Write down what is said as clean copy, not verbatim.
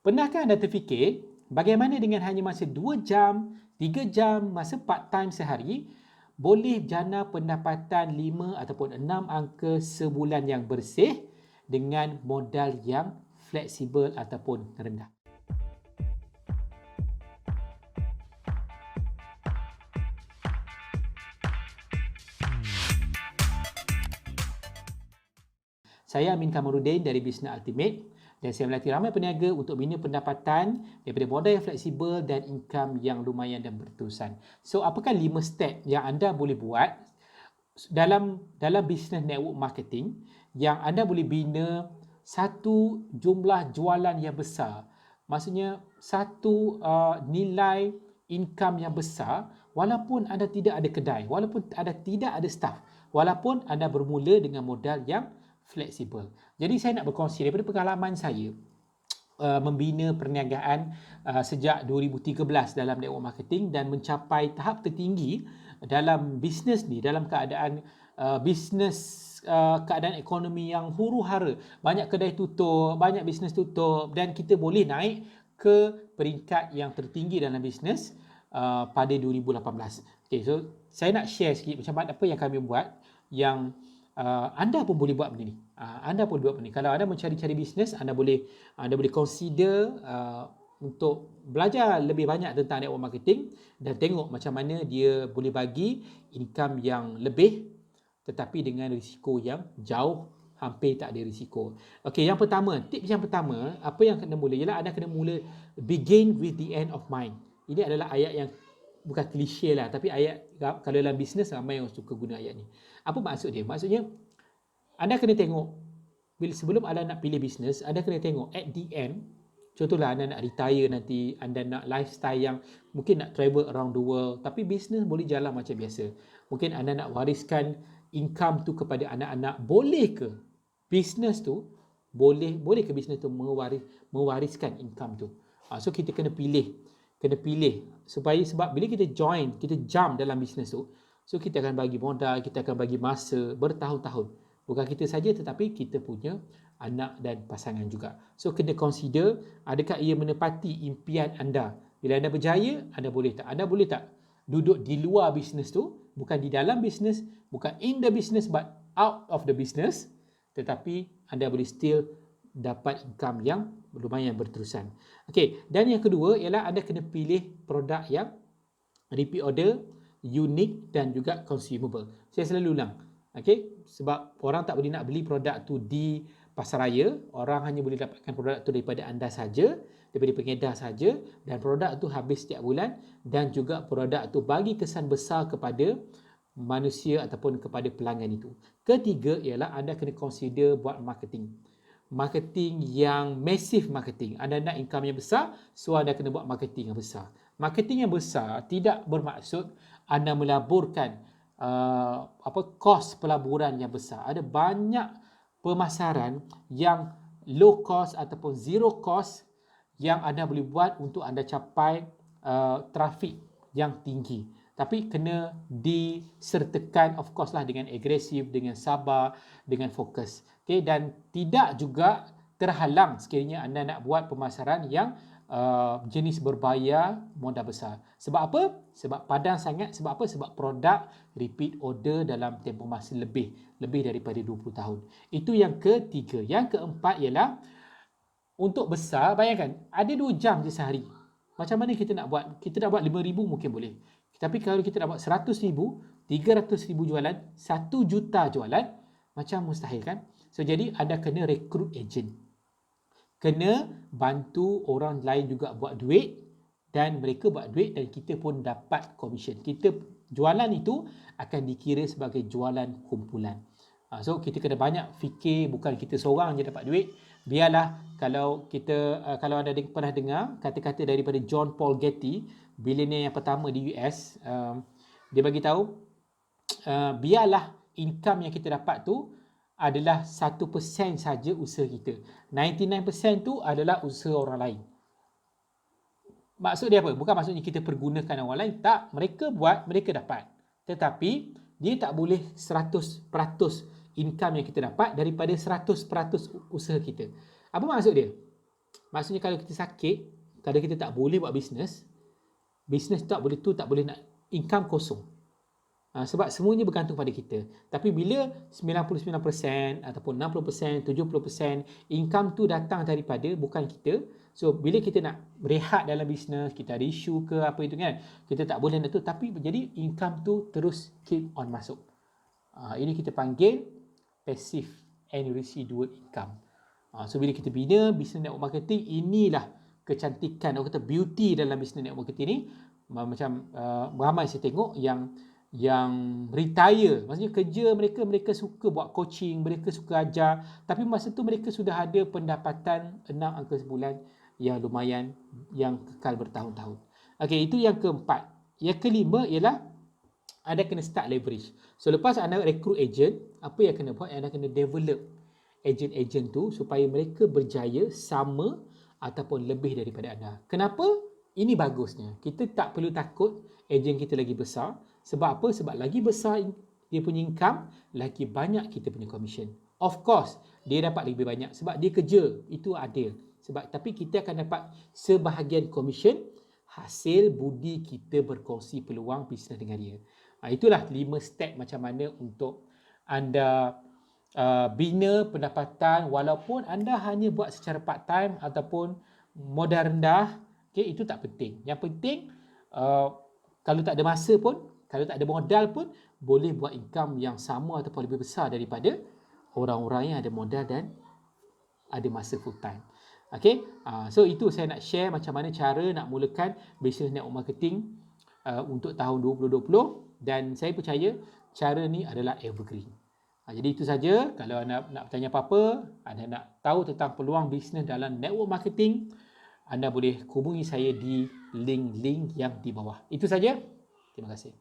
Pernahkah anda terfikir bagaimana dengan hanya masa 2 jam, 3 jam, masa part time sehari, boleh jana pendapatan 5 ataupun 6 angka sebulan yang bersih dengan modal yang fleksibel ataupun rendah. Saya Amin Kamarudin dari Business Ultimate dan saya melatih ramai peniaga untuk bina pendapatan daripada modal yang fleksibel dan income yang lumayan dan berterusan. So, apakah 5 step yang anda boleh buat dalam business network marketing yang anda boleh bina satu jumlah jualan yang besar? Maksudnya satu nilai income yang besar walaupun anda tidak ada kedai, walaupun anda tidak ada staff, walaupun anda bermula dengan modal yang fleksibel. Jadi saya nak berkongsi daripada pengalaman saya membina perniagaan sejak 2013 dalam network marketing dan mencapai tahap tertinggi dalam bisnes ni dalam keadaan keadaan ekonomi yang huru-hara. Banyak kedai tutup, banyak bisnes tutup dan kita boleh naik ke peringkat yang tertinggi dalam bisnes pada 2018. Okay, so saya nak share sikit macam mana apa yang kami buat yang anda pun boleh buat benda ni. Anda pun buat benda ni. Kalau anda mencari-cari bisnes, anda boleh consider untuk belajar lebih banyak tentang network marketing dan tengok macam mana dia boleh bagi income yang lebih tetapi dengan risiko yang jauh hampir tak ada risiko. Okey, yang pertama, tips yang pertama, apa yang kena mula ialah anda kena mula begin with the end of mind. Ini adalah ayat yang bukan klise lah, tapi ayat kalau dalam bisnes ramai yang suka guna ayat ni. Apa maksud dia? Maksudnya anda kena tengok sebelum anda nak pilih bisnes, anda kena tengok at the end. Contohlah anda nak retire nanti, anda nak lifestyle yang mungkin nak travel around the world, tapi bisnes boleh jalan macam biasa. Mungkin anda nak wariskan income tu kepada anak-anak, boleh ke bisnes tu ke bisnes tu mewariskan income tu? So kita kena pilih supaya sebab bila kita jump dalam bisnes tu, so kita akan bagi modal, kita akan bagi masa bertahun-tahun. Bukan kita saja tetapi kita punya anak dan pasangan juga. So kena consider adakah ia menepati impian anda. Bila anda berjaya, anda boleh tak duduk di luar bisnes tu, bukan di dalam bisnes, bukan in the business but out of the business, tetapi anda boleh still dapat income yang lumayan berterusan. Okey, dan yang kedua ialah anda kena pilih produk yang repeat order, unik dan juga consumable. Saya selalu ulang. Okey, sebab orang tak boleh nak beli produk tu di pasaraya, orang hanya boleh dapatkan produk tu daripada anda saja, daripada pengedar saja, dan produk tu habis setiap bulan dan juga produk tu bagi kesan besar kepada manusia ataupun kepada pelanggan itu. Ketiga ialah anda kena consider buat marketing yang massive marketing. Anda nak income yang besar, so anda kena buat marketing yang besar. Marketing yang besar tidak bermaksud anda melaburkan kos pelaburan yang besar. Ada banyak pemasaran yang low cost ataupun zero cost yang anda boleh buat untuk anda capai trafik yang tinggi. Tapi kena disertakan of course lah dengan agresif, dengan sabar, dengan fokus. Okay? Dan tidak juga terhalang sekiranya anda nak buat pemasaran yang jenis berbayar modal besar. Sebab apa? Sebab padan sangat. Sebab apa? Sebab produk repeat order dalam tempoh masa lebih daripada 20 tahun. Itu yang ketiga. Yang keempat ialah untuk besar, bayangkan ada 2 jam je sehari. Macam mana kita nak buat? Kita nak buat 5,000 mungkin boleh. Tapi kalau kita nak buat 100,000, 300,000 jualan, 1 juta jualan, macam mustahil kan? So jadi anda kena recruit agent. Kena bantu orang lain juga buat duit dan mereka buat duit dan kita pun dapat commission. Kita jualan itu akan dikira sebagai jualan kumpulan. So kita kena banyak fikir, bukan kita seorang je dapat duit. Biarlah kalau anda pernah dengar kata-kata daripada John Paul Getty, billionaire yang pertama di US, dia bagi tahu biarlah income yang kita dapat tu adalah 1% saja usaha kita. 99% tu adalah usaha orang lain. Maksud dia apa? Bukan maksudnya kita pergunakan orang lain. Tak, mereka buat, mereka dapat. Tetapi dia tak boleh 100% income yang kita dapat daripada 100% usaha kita. Apa maksud dia? Maksudnya kalau kita sakit, kalau kita tak boleh buat bisnes tak boleh nak, income kosong. Sebab semuanya bergantung pada kita. Tapi bila 99% ataupun 60%, 70% income tu datang daripada bukan kita. So bila kita nak berehat dalam bisnes, kita ada isu ke apa itu kan, kita tak boleh nak tu, tapi jadi income tu terus keep on masuk. Ini kita panggil passive and residual income. So bila kita bina business network marketing, inilah kecantikan, orang kata beauty dalam business network marketing ni. Macam ramai saya tengok yang retire, maksudnya kerja mereka suka buat coaching, mereka suka ajar, tapi masa tu mereka sudah ada pendapatan 6 angka sebulan yang lumayan, yang kekal bertahun-tahun. Okey, itu yang keempat. Yang kelima ialah anda kena start leverage. So lepas anda recruit agent, apa yang kena buat? Anda kena develop agent-agent tu supaya mereka berjaya sama ataupun lebih daripada anda. Kenapa? Ini bagusnya. Kita tak perlu takut agent kita lagi besar. Sebab apa? Sebab lagi besar dia punya income, lagi banyak kita punya commission. Of course, dia dapat lebih banyak sebab dia kerja. Itu adil. Tapi kita akan dapat sebahagian commission hasil budi kita berkongsi peluang bisnes dengan dia. Itulah 5 step macam mana untuk anda bina pendapatan walaupun anda hanya buat secara part time ataupun modal rendah. Okay, itu tak penting. Yang penting kalau tak ada masa pun, kalau tak ada modal pun, boleh buat income yang sama ataupun lebih besar daripada orang-orang yang ada modal dan ada masa full time. Okay, so itu saya nak share macam mana cara nak mulakan business network marketing untuk tahun 2020, dan saya percaya cara ni adalah evergreen. Jadi itu saja. Kalau anda nak bertanya apa-apa, anda nak tahu tentang peluang bisnes dalam network marketing, anda boleh hubungi saya di link-link yang di bawah. Itu saja. Terima kasih.